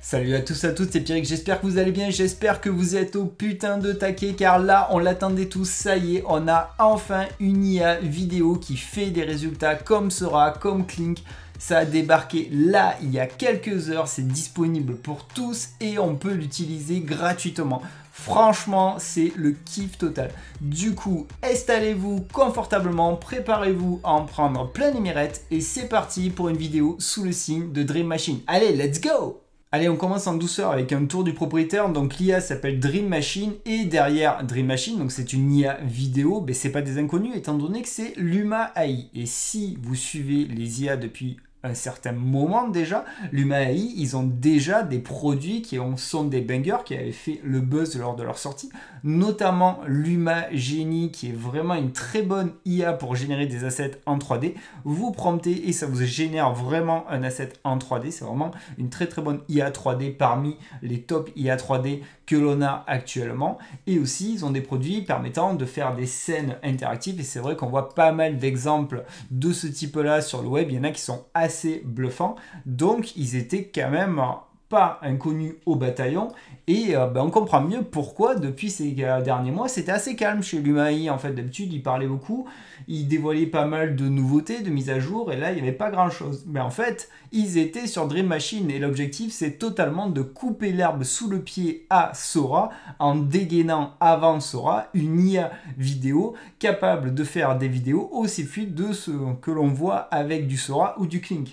Salut à tous, à toutes, c'est Pierrick, j'espère que vous allez bien, j'espère que vous êtes au putain de taquet car là on l'attendait tous, ça y est, on a enfin une IA vidéo qui fait des résultats comme Sora, comme Kling. Ça a débarqué là il y a quelques heures, c'est disponible pour tous et on peut l'utiliser gratuitement. Franchement, c'est le kiff total. Du coup, installez-vous confortablement, préparez-vous à en prendre plein les mirettes et c'est parti pour une vidéo sous le signe de Dream Machine. Allez, let's go! Allez, on commence en douceur avec un tour du propriétaire. Donc l'IA s'appelle Dream Machine et derrière Dream Machine, donc c'est une IA vidéo, mais c'est pas des inconnus étant donné que c'est Luma AI. Et si vous suivez les IA depuis un certain moment déjà, Luma AI, ils ont déjà des produits qui sont des bangers, qui avaient fait le buzz lors de leur sortie, notamment Luma Genie, qui est vraiment une très bonne IA pour générer des assets en 3D. Vous promptez et ça vous génère vraiment un asset en 3D. C'est vraiment une très très bonne IA 3D parmi les top IA 3D que l'on a actuellement. Et aussi, ils ont des produits permettant de faire des scènes interactives. Et c'est vrai qu'on voit pas mal d'exemples de ce type-là sur le web. Il y en a qui sont assez bluffants. Donc, ils étaient quand même pas inconnus au bataillon et on comprend mieux pourquoi depuis ces derniers mois c'était assez calme chez Luma AI. En fait, d'habitude il parlait beaucoup, il dévoilait pas mal de nouveautés, de mises à jour et là il n'y avait pas grand chose, mais en fait ils étaient sur Dream Machine et l'objectif c'est totalement de couper l'herbe sous le pied à Sora en dégainant avant Sora une IA vidéo capable de faire des vidéos aussi fluides de ce que l'on voit avec du Sora ou du Kling.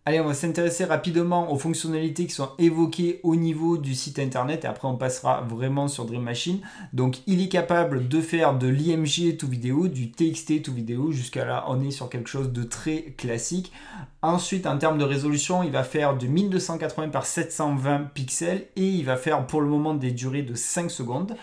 Allez, on va s'intéresser rapidement aux fonctionnalités qui sont évoquées au niveau du site internet et après on passera vraiment sur Dream Machine. Donc il est capable de faire de l'IMG to vidéo, du TXT to vidéo, jusqu'à là on est sur quelque chose de très classique. Ensuite en termes de résolution, il va faire de 1280 par 720 pixels et il va faire pour le moment des durées de 5 secondes.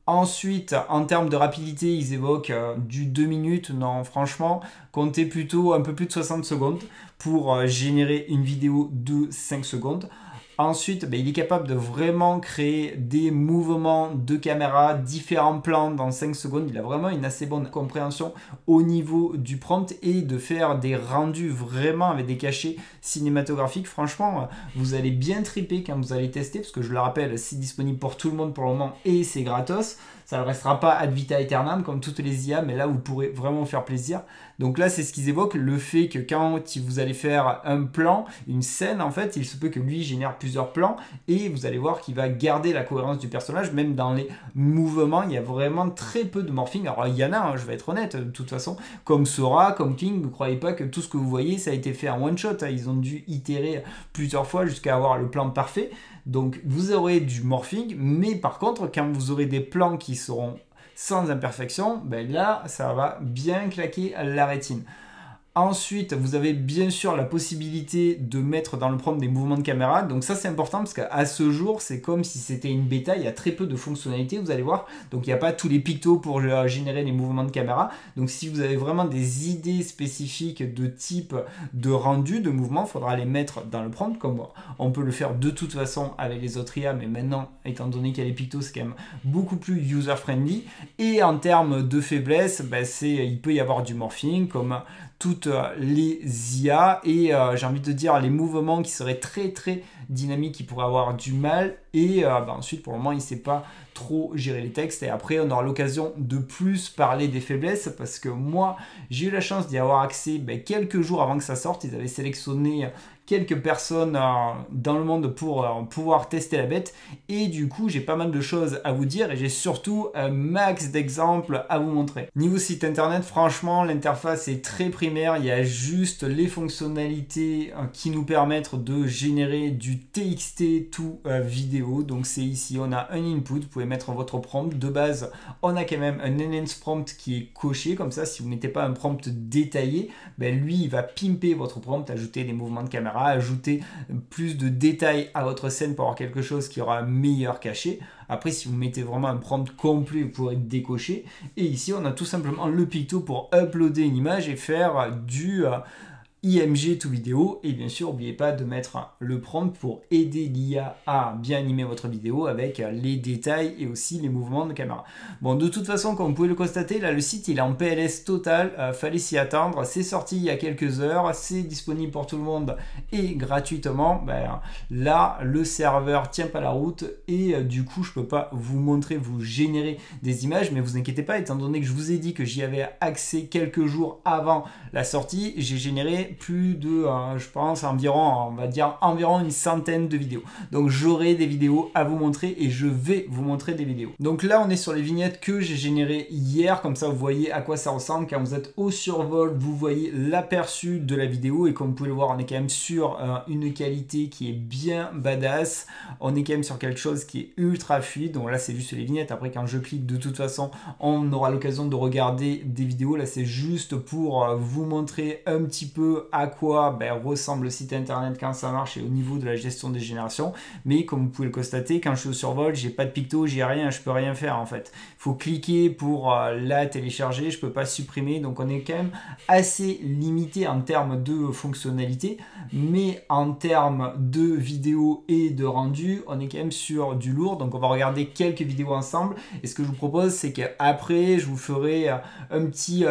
Ensuite, en termes de rapidité, ils évoquent du 2 minutes. Non, franchement, comptez plutôt un peu plus de 60 secondes pour générer une vidéo de 5 secondes. Ensuite, il est capable de vraiment créer des mouvements de caméra, différents plans dans 5 secondes. Il a vraiment une assez bonne compréhension au niveau du prompt et de faire des rendus vraiment avec des cachets cinématographiques. Franchement, vous allez bien triper quand vous allez tester parce que je le rappelle, c'est disponible pour tout le monde pour le moment et c'est gratos. Ça ne restera pas ad vitam aeternam comme toutes les IA, mais là vous pourrez vraiment vous faire plaisir. Donc là, c'est ce qu'ils évoquent, le fait que quand vous allez faire un plan, une scène, en fait, il se peut que lui génère plusieurs plans et vous allez voir qu'il va garder la cohérence du personnage, même dans les mouvements, il y a vraiment très peu de morphing. Alors il y en a, hein, je vais être honnête, de toute façon, comme Sora, comme King, ne croyez pas que tout ce que vous voyez, ça a été fait en one shot, hein. Ils ont dû itérer plusieurs fois jusqu'à avoir le plan parfait. Donc vous aurez du morphing, mais par contre, quand vous aurez des plans qui seront sans imperfection, là, ça va bien claquer la rétine. Ensuite, vous avez bien sûr la possibilité de mettre dans le prompt des mouvements de caméra. Donc ça, c'est important parce qu'à ce jour, c'est comme si c'était une bêta. Il y a très peu de fonctionnalités, vous allez voir. Donc il n'y a pas tous les pictos pour générer les mouvements de caméra. Donc si vous avez vraiment des idées spécifiques de type de rendu, de mouvement, il faudra les mettre dans le prompt. Comme on peut le faire de toute façon avec les autres IA. Mais maintenant, étant donné qu'il y a les pictos, c'est quand même beaucoup plus user-friendly. Et en termes de faiblesse, il peut y avoir du morphing comme toutes les IA et j'ai envie de dire les mouvements qui seraient très très dynamiques qui pourraient avoir du mal et ensuite pour le moment il ne sait pas trop gérer les textes et après on aura l'occasion de plus parler des faiblesses parce que moi j'ai eu la chance d'y avoir accès quelques jours avant que ça sorte. Ils avaient sélectionné quelques personnes dans le monde pour pouvoir tester la bête et du coup j'ai pas mal de choses à vous dire et j'ai surtout un max d'exemples à vous montrer. Niveau site internet, franchement l'interface est très primaire, il y a juste les fonctionnalités qui nous permettent de générer du TXT to vidéo. Donc c'est ici, on a un input, vous pouvez mettre votre prompt. De base, on a quand même un enhance prompt qui est coché, comme ça si vous ne mettez pas un prompt détaillé, lui il va pimper votre prompt, ajouter des mouvements de caméra, ajouter plus de détails à votre scène pour avoir quelque chose qui aura un meilleur cachet. Après, si vous mettez vraiment un prompt complet, vous pourrez décocher. Et ici, on a tout simplement le picto pour uploader une image et faire du IMG to vidéo et bien sûr n'oubliez pas de mettre le prompt pour aider l'IA à bien animer votre vidéo avec les détails et aussi les mouvements de caméra. Bon, de toute façon, comme vous pouvez le constater, là le site il est en PLS total, fallait s'y attendre, c'est sorti il y a quelques heures, c'est disponible pour tout le monde et gratuitement. Ben, là le serveur tient pas la route et du coup je peux pas vous montrer, vous générer des images, mais vous inquiétez pas, étant donné que je vous ai dit que j'y avais accès quelques jours avant la sortie, j'ai généré plus de, je pense, environ, on va dire, environ une centaine de vidéos. Donc j'aurai des vidéos à vous montrer et je vais vous montrer des vidéos. Donc là, on est sur les vignettes que j'ai générées hier, comme ça vous voyez à quoi ça ressemble. Quand vous êtes au survol, vous voyez l'aperçu de la vidéo et comme vous pouvez le voir, on est quand même sur une qualité qui est bien badass. On est quand même sur quelque chose qui est ultra fluide. Donc là, c'est juste les vignettes. Après, quand je clique, de toute façon, on aura l'occasion de regarder des vidéos. Là, c'est juste pour vous montrer un petit peu à quoi ressemble le site internet quand ça marche et au niveau de la gestion des générations. Mais comme vous pouvez le constater, quand je suis au survol, j'ai pas de picto, j'ai rien, je peux rien faire en fait. Il faut cliquer pour la télécharger, je peux pas supprimer, donc on est quand même assez limité en termes de fonctionnalité, mais en termes de vidéo et de rendu, on est quand même sur du lourd. Donc on va regarder quelques vidéos ensemble et ce que je vous propose, c'est qu'après je vous ferai un petit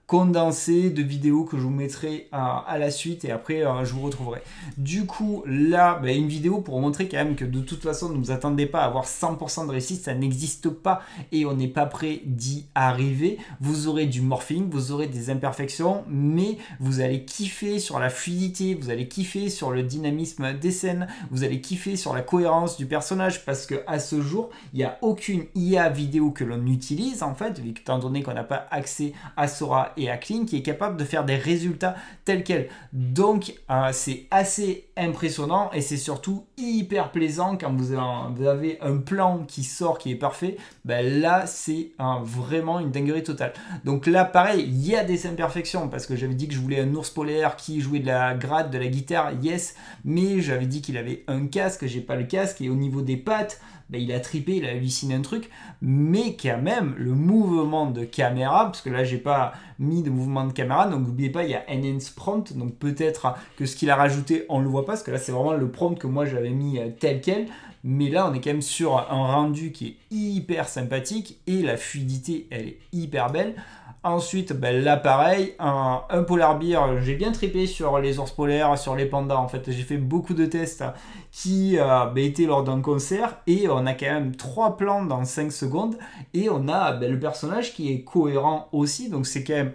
condensé de vidéos que je vous mettrai à la suite et après je vous retrouverai. Du coup là une vidéo pour vous montrer quand même que de toute façon ne vous attendez pas à avoir 100% de réussite, ça n'existe pas et on n'est pas prêt d'y arriver. Vous aurez du morphing, vous aurez des imperfections, mais vous allez kiffer sur la fluidité, vous allez kiffer sur le dynamisme des scènes, vous allez kiffer sur la cohérence du personnage parce que à ce jour il n'y a aucune IA vidéo que l'on utilise en fait, étant donné qu'on n'a pas accès à Sora et à Kling qui est capable de faire des résultats tels quels. Donc c'est assez impressionnant et c'est surtout hyper plaisant quand vous avez un plan qui sort qui est parfait. Là c'est vraiment une dinguerie totale. Donc là pareil, il y a des imperfections parce que j'avais dit que je voulais un ours polaire qui jouait de la gratte, de la guitare, yes, mais j'avais dit qu'il avait un casque, j'ai pas le casque et au niveau des pattes, il a trippé, il a halluciné un truc, mais quand même le mouvement de caméra, parce que là j'ai pas mis de mouvement de caméra, donc n'oubliez pas il y a Enhance Prompt, donc peut-être que ce qu'il a rajouté on le voit pas, parce que là c'est vraiment le prompt que moi j'avais mis tel quel, mais là on est quand même sur un rendu qui est hyper sympathique et la fluidité elle est hyper belle. Ensuite, là pareil, un polar bear, j'ai bien trippé sur les ours polaires, sur les pandas. En fait, j'ai fait beaucoup de tests qui étaient lors d'un concert et on a quand même 3 plans dans 5 secondes et on a le personnage qui est cohérent aussi. Donc c'est quand même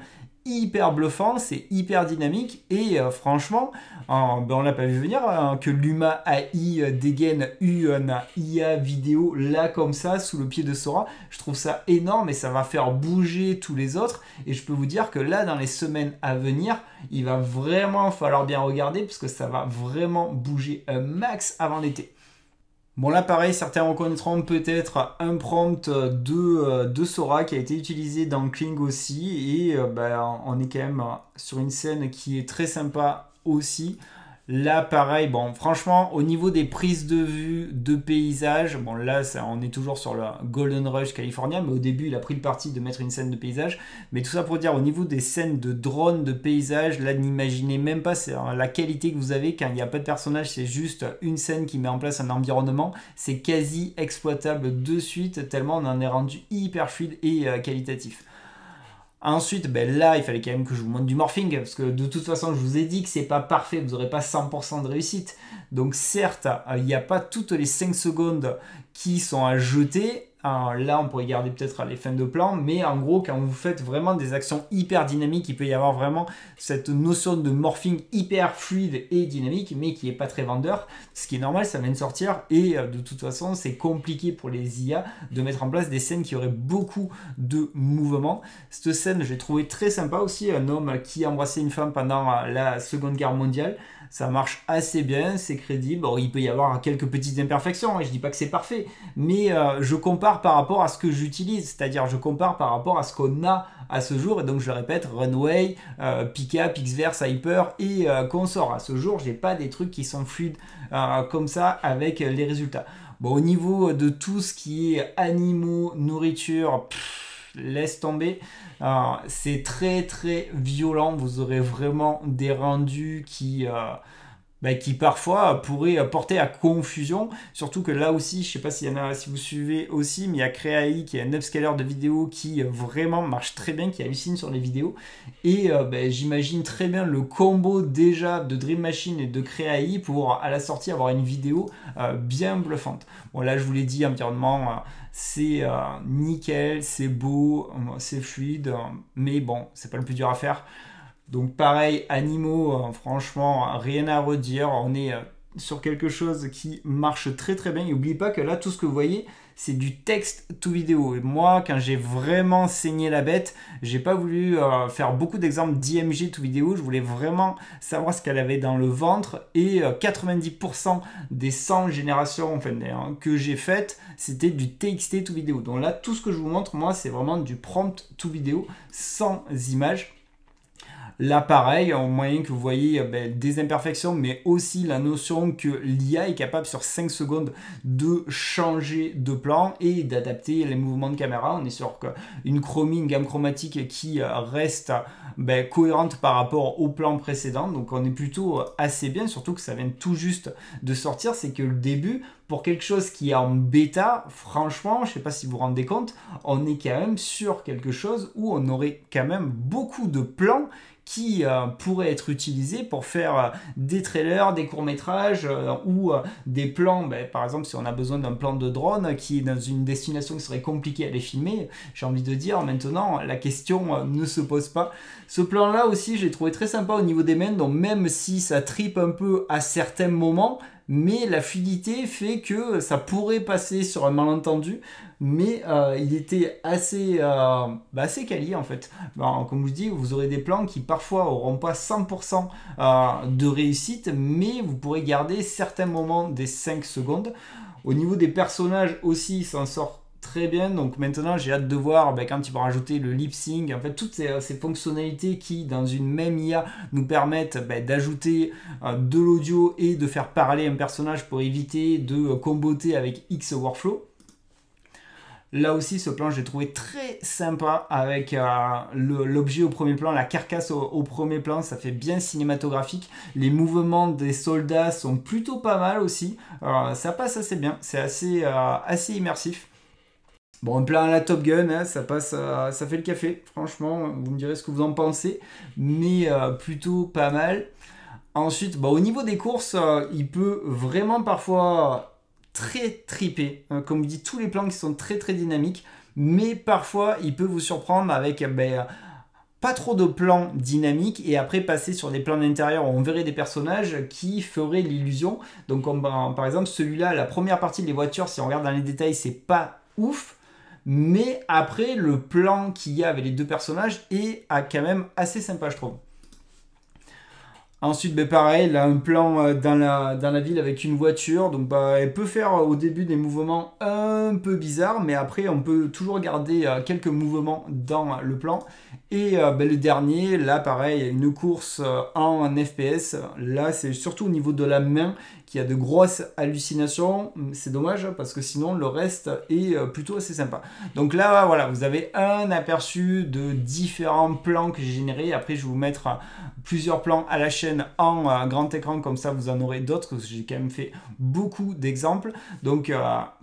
hyper bluffant, c'est hyper dynamique et franchement, on l'a pas vu venir que l'Uma AI dégaine une IA vidéo là comme ça sous le pied de Sora. Je trouve ça énorme et ça va faire bouger tous les autres et je peux vous dire que là dans les semaines à venir, il va vraiment falloir bien regarder parce que ça va vraiment bouger un max avant l'été. Bon là pareil, certains reconnaîtront peut-être un prompt de Sora qui a été utilisé dans Kling aussi et on est quand même sur une scène qui est très sympa aussi. Là pareil, bon franchement au niveau des prises de vue de paysage, bon là on est toujours sur le Golden Rush californien, mais au début il a pris le parti de mettre une scène de paysage, mais tout ça pour dire au niveau des scènes de drone de paysage, là n'imaginez même pas la qualité que vous avez quand il n'y a pas de personnage, c'est juste une scène qui met en place un environnement, c'est quasi exploitable de suite tellement on en est rendu hyper fluide et qualitatif. Ensuite, là, il fallait quand même que je vous montre du morphing, parce que de toute façon, je vous ai dit que c'est pas parfait, vous n'aurez pas 100% de réussite. Donc certes, il n'y a pas toutes les 5 secondes qui sont à jeter. Là, on pourrait garder peut-être les fins de plan, mais en gros, quand vous faites vraiment des actions hyper dynamiques, il peut y avoir vraiment cette notion de morphing hyper fluide et dynamique, mais qui n'est pas très vendeur. Ce qui est normal, ça vient de sortir, et de toute façon, c'est compliqué pour les IA de mettre en place des scènes qui auraient beaucoup de mouvements. Cette scène, je l'ai trouvée très sympa aussi, un homme qui embrassait une femme pendant la Seconde Guerre mondiale. Ça marche assez bien, c'est crédible. Bon, il peut y avoir quelques petites imperfections, je dis pas que c'est parfait, mais je compare par rapport à ce que j'utilise, c'est-à-dire je compare par rapport à ce qu'on a à ce jour, et donc je le répète, Runway, Pika, Pixverse, Hyper et consorts. À ce jour, j'ai pas des trucs qui sont fluides comme ça avec les résultats. Bon, au niveau de tout ce qui est animaux, nourriture, laisse tomber. C'est très violent, vous aurez vraiment des rendus qui parfois pourraient porter à confusion, surtout que là aussi, je sais pas s'il y en a, si vous suivez aussi, mais il y a Créai qui est un upscaler de vidéos qui vraiment marche très bien, qui hallucine sur les vidéos, et j'imagine très bien le combo déjà de Dream Machine et de Créai pour à la sortie avoir une vidéo bien bluffante. Bon là je vous l'ai dit, environnement c'est nickel, c'est beau, c'est fluide, mais bon c'est pas le plus dur à faire. Donc pareil, animaux, franchement, rien à redire. On est sur quelque chose qui marche très bien. Et n'oubliez pas que là, tout ce que vous voyez, c'est du texte to vidéo. Et moi, quand j'ai vraiment saigné la bête, j'ai pas voulu faire beaucoup d'exemples d'IMG to vidéo. Je voulais vraiment savoir ce qu'elle avait dans le ventre. Et 90% des 100 générations que j'ai faites, c'était du TXT to vidéo. Donc là, tout ce que je vous montre, moi, c'est vraiment du prompt to vidéo sans images. Là, pareil, au moyen que vous voyez des imperfections, mais aussi la notion que l'IA est capable sur 5 secondes de changer de plan et d'adapter les mouvements de caméra. On est sur une chromie, une gamme chromatique qui reste cohérente par rapport au plan précédent. Donc on est plutôt assez bien, surtout que ça vient tout juste de sortir. C'est que le début, pour quelque chose qui est en bêta, franchement, je ne sais pas si vous vous rendez compte, on est quand même sur quelque chose où on aurait quand même beaucoup de plans qui pourraient être utilisés pour faire des trailers, des courts-métrages ou des plans, par exemple si on a besoin d'un plan de drone qui est dans une destination qui serait compliquée à les filmer, j'ai envie de dire maintenant la question ne se pose pas. Ce plan là aussi je l'ai trouvé très sympa au niveau des mains, donc même si ça tripe un peu à certains moments, mais la fluidité fait que ça pourrait passer sur un malentendu, mais il était assez quali en fait. Comme je vous dis, vous aurez des plans qui parfois n'auront pas 100% de réussite, mais vous pourrez garder certains moments des 5 secondes. Au niveau des personnages aussi, il s'en sort très bien. Donc maintenant j'ai hâte de voir quand ils vont rajouter le lip sync, en fait toutes ces fonctionnalités qui dans une même IA nous permettent d'ajouter de l'audio et de faire parler un personnage pour éviter de comboter avec X workflow. Là aussi, ce plan, je l'ai trouvé très sympa avec l'objet au premier plan, la carcasse au premier plan. Ça fait bien cinématographique. Les mouvements des soldats sont plutôt pas mal aussi. Ça passe assez bien. C'est assez immersif. Bon, un plan à la Top Gun, hein, ça passe, ça fait le café. Franchement, vous me direz ce que vous en pensez. Mais plutôt pas mal. Ensuite, au niveau des courses, il peut vraiment parfois très tripé, comme je dis, tous les plans qui sont très dynamiques, mais parfois il peut vous surprendre avec pas trop de plans dynamiques et après passer sur des plans d'intérieur où on verrait des personnages qui feraient l'illusion. Donc par exemple celui-là, la première partie des voitures, si on regarde dans les détails, c'est pas ouf, mais après le plan qu'il y a avec les deux personnages est quand même assez sympa, je trouve. Ensuite, pareil, là, un plan dans la ville avec une voiture. Donc, elle peut faire au début des mouvements un peu bizarres, mais après, on peut toujours garder quelques mouvements dans le plan. Et le dernier, là, pareil, une course en FPS. Là, c'est surtout au niveau de la main qu'il y a de grosses hallucinations. C'est dommage parce que sinon, le reste est plutôt assez sympa. Donc là, voilà, vous avez un aperçu de différents plans que j'ai générés. Après, je vais vous mettre plusieurs plans à la chaîne en grand écran, comme ça vous en aurez d'autres, parce que j'ai quand même fait beaucoup d'exemples. Donc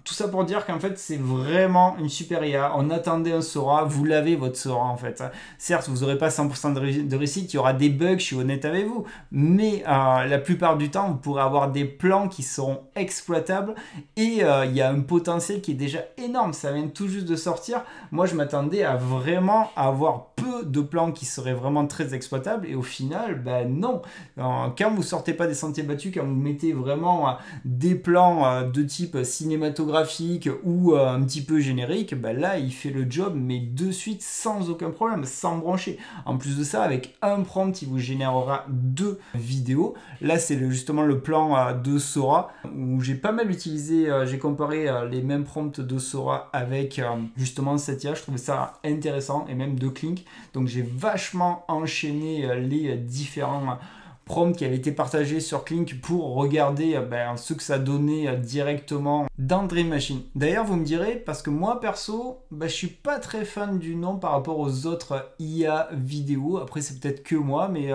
tout ça pour dire qu'en fait c'est vraiment une super IA. On attendait un Sora, vous l'avez votre Sora en fait. Certes vous n'aurez pas 100% de réussite, il y aura des bugs, je suis honnête avec vous, mais la plupart du temps vous pourrez avoir des plans qui seront exploitables et il y a un potentiel qui est déjà énorme, ça vient tout juste de sortir. Moi je m'attendais à vraiment avoir peu de plans qui seraient vraiment très exploitables et au final non. Quand vous sortez pas des sentiers battus, quand vous mettez vraiment des plans de type cinématographique ou un petit peu générique, là il fait le job mais de suite sans aucun problème, sans brancher. En plus de ça, avec un prompt il vous générera 2 vidéos. Là c'est justement le plan de Sora où j'ai pas mal utilisé, j'ai comparé les mêmes prompts de Sora avec justement cette IA. Je trouvais ça intéressant et même de Clink, donc j'ai vachement enchaîné les différents prompt qui avait été partagé sur Kling pour regarder ce que ça donnait directement dans Dream Machine. D'ailleurs, vous me direz, parce que moi perso, je suis pas très fan du nom par rapport aux autres IA vidéo. Après, c'est peut-être que moi, mais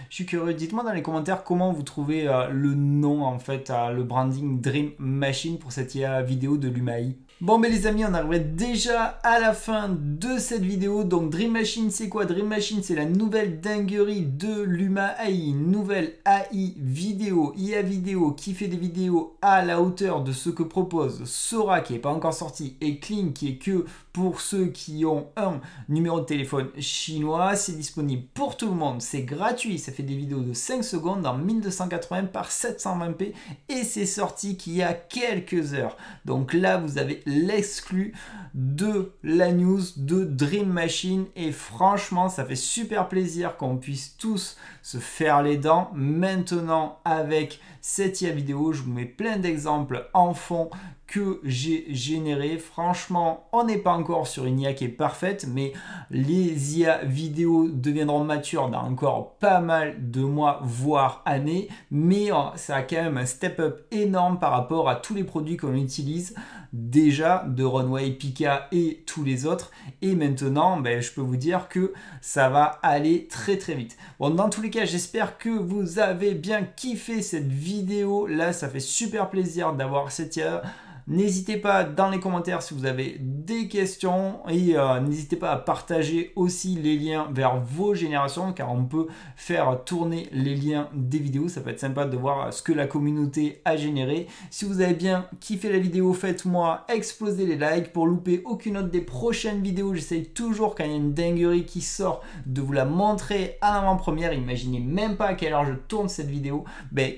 je suis curieux. Dites-moi dans les commentaires comment vous trouvez le nom, en fait, le branding Dream Machine pour cette IA vidéo de Lumae. Bon, mais les amis, on arriverait déjà à la fin de cette vidéo. Donc Dream Machine, c'est quoi? Dream Machine, c'est la nouvelle dinguerie de Lumae, une nouvelle AI vidéo, IA vidéo qui fait des vidéos à la hauteur de ce que propose Sora, qui n'est pas encore sorti, et Kling, qui est que pour ceux qui ont un numéro de téléphone chinois. C'est disponible pour tout le monde, c'est gratuit, ça fait des vidéos de 5 secondes en 1280 par 720p et c'est sorti qu'il y a quelques heures. Donc là, vous avez l'exclu de la news de Dream Machine et franchement, ça fait super plaisir qu'on puisse tous se faire les dents. Maintenant, avec cette IA vidéo, je vous mets plein d'exemples en fond que j'ai généré. Franchement, on n'est pas encore sur une IA qui est parfaite, mais les IA vidéo deviendront matures dans encore pas mal de mois, voire années, mais ça a quand même un step up énorme par rapport à tous les produits qu'on utilise déjà de Runway, Pika et tous les autres. Et maintenant, je peux vous dire que ça va aller très très vite. Bon, dans tous les cas, j'espère que vous avez bien kiffé cette vidéo. Là, ça fait super plaisir d'avoir cette IA. N'hésitez pas dans les commentaires si vous avez des questions et n'hésitez pas à partager aussi les liens vers vos générations car on peut faire tourner les liens des vidéos. Ça peut être sympa de voir ce que la communauté a généré. Si vous avez bien kiffé la vidéo, faites-moi exploser les likes pour louper aucune autre des prochaines vidéos. J'essaye toujours quand il y a une dinguerie qui sort de vous la montrer à l'avant-première. Imaginez même pas à quelle heure je tourne cette vidéo.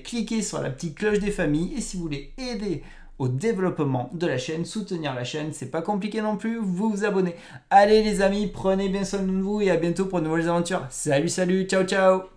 Cliquez sur la petite cloche des familles et si vous voulez aider au développement de la chaîne, soutenir la chaîne, c'est pas compliqué non plus, vous vous abonnez. Allez les amis, prenez bien soin de vous et à bientôt pour de nouvelles aventures. Salut, ciao ciao.